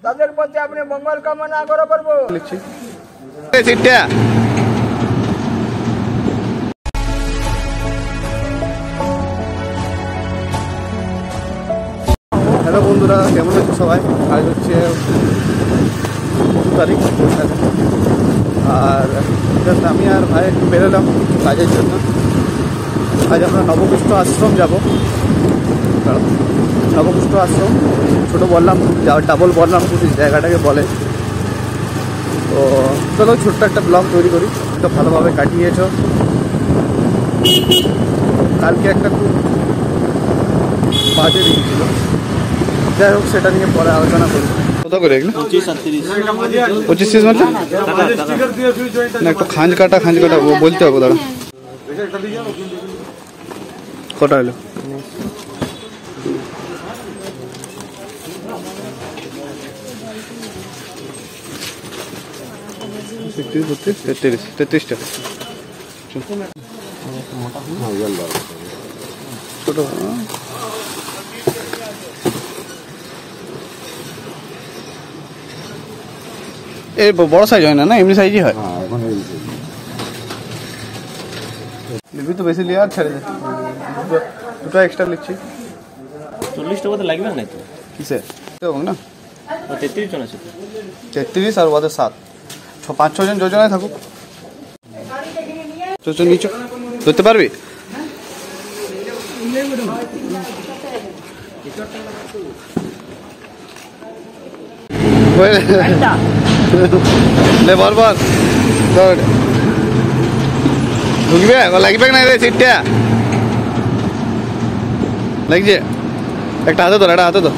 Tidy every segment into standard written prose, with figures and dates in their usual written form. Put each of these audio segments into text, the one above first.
তাদের প্রতি আপনি মঙ্গল কামনা করে পারবো। হ্যালো বন্ধুরা, কেমন আছো সবাই? আজ হচ্ছে 2 তারিখ, আর আমি আর ভাই একটু বেরোলাম কাজের জন্য। আজ আমরা নবকুষ্ঠ আশ্রম যাব। নবকুষ্ঠ আশ্রম ছোটো বলরামপুর, ডাবল বলরামপুর জায়গাটাকে বলে। তো চলো ছোট্ট একটা ব্লগ তৈরি করি। তো ভালোভাবে কাটিয়েছ। কালকে একটা খুব বাজে দিন ছিল, যাই হোক সেটা নিয়ে পরে আলোচনা করি। কত করে এগুলো? 25 মানে না, একটু খাঁজ কাটা বলতে হবে। দাঁড়া, কটা হলো? তেত্রিশ টাকা ছোট। এই বড় সাইজ হয় না, এমনি সাইজই হয়। লিখবি তো বেশি লিয়া, ছেড়ে দে। দুটো এক্সট্রা লিখছি। 40 টাকা তো লাগবে না তো? কিসে না, 33 জন আছে। 33 আর ওদের 7, 5-6 জন যোজনায় থাকুক। তো নিচে ধরতে পারবি? বরবার ঢুকবে, লাগবে না রে সিটটা? লাগছে, একটা হাতে ধর, একটা হাতে ধর।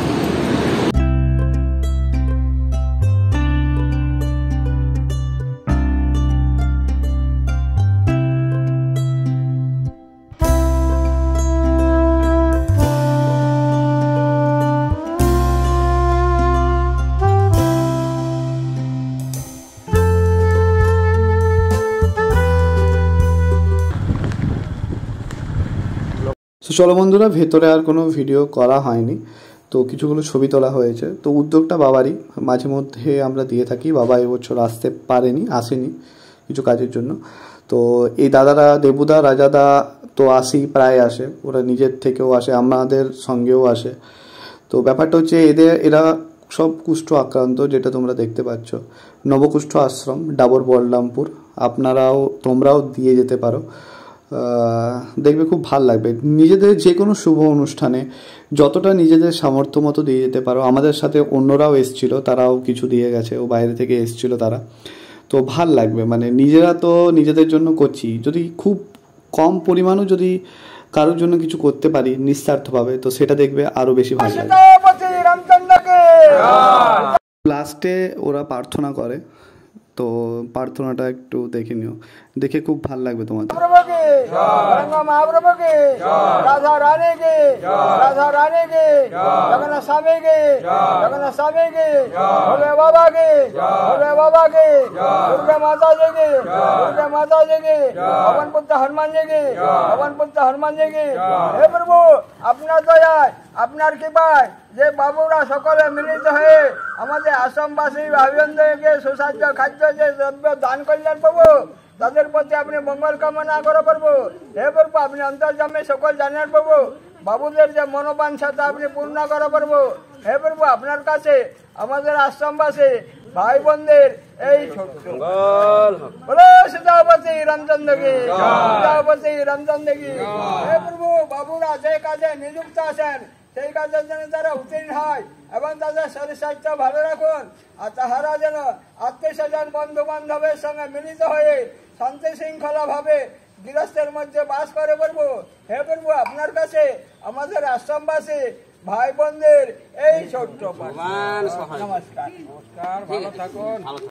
তো চলো বন্ধুরা, ভেতরে আর কোনো ভিডিও করা হয়নি, তো কিছুগুলো ছবি তোলা হয়েছে। তো উদ্যোগটা বাবারই, মাঝে মধ্যে আমরা দিয়ে থাকি। বাবা এবছর আসেনি কিছু কাজের জন্য। তো এই দাদারা, দেবুদা, রাজাদা তো প্রায় আসে, ওরা নিজের থেকেও আসে, আমাদের সঙ্গেও আসে। তো ব্যাপারটা হচ্ছে এরা সব কুষ্ঠ আক্রান্ত, যেটা তোমরা দেখতে পাচ্ছ। নবকুষ্ঠ আশ্রম, ডাবর বলরামপুর, তোমরাও দিয়ে যেতে পারো। দেখবে খুব ভাল লাগবে। নিজেদের যে কোনো শুভ অনুষ্ঠানে যতটা নিজেদের সামর্থ্য মতো দিয়ে যেতে পারো। আমাদের সাথে অন্যরাও এসছিল, তারাও কিছু দিয়ে গেছে, ও বাইরে থেকে এসছিল তারা। তো ভাল লাগবে, মানে নিজেরা তো নিজেদের জন্য করছি, যদি খুব কম পরিমাণও যদি কারোর জন্য কিছু করতে পারি নিঃস্বার্থভাবে, তো সেটা দেখবে আরো বেশি ভালো লাগবে। লাস্টে ওরা প্রার্থনা করে, তো প্রার্থনাটা একটু দেখে নিও, দেখে খুব ভালো লাগবে তোমাদের। রাধা রানী কে, রাধা রানী কে, জগন্নাথ স্বামী কে, জগন্নাথ স্বামী কে, ভোলে বাবা কে, ভোলে বাবা কে, দুর্गा माता जी के, दुर्गा माता जी के, पवन पुत्र हनुमान जी के, पवन पुत्र हनुमान जी के। हे प्रभु, আপনার দয়ায়, আপনার কৃপায় যে বাবুরা সকলে মিলিত হয়ে আমাদের আশ্রমবাসী ভাইবন্ধকে সুসাধ্য খাদ্য যে দ্রব্য দান করলেন প্রভু, তাদের প্রতি আপনি মঙ্গল কামনা করে পারবো। হে প্রভু, আপনি অন্তর্যামী সকল জানেন প্রভু, বাবুদের যে মনোবাঞ্ছা তা আপনি পূর্ণ করে পারবো। হে প্রভু, আপনার কাছে আমাদের আশ্রমবাসী ভাই বোনদের এই সীতাপতি রামচন্দ্র কি, সীতাপতি রামচন্দ্র কি। হে প্রভু, বাবুরা যে কাজে নিযুক্ত আছেন সেই কাজের জন্য তারা উত্তীর্ণ হয় এবং তাদের শরীর স্বাস্থ্য ভালো রাখুন, আর তাহারা যেন আত্মীয় স্বজন বন্ধু বান্ধবের সঙ্গে মিলিত হয়ে শান্তি শৃঙ্খলা ভাবে গৃহস্থের মধ্যে বাস করে পারবো। হে প্রভু, আপনার কাছে আমাদের আশ্রমবাসী ভাই বোনদের এই ছোট্ট নমস্কার। ভালো থাকুন।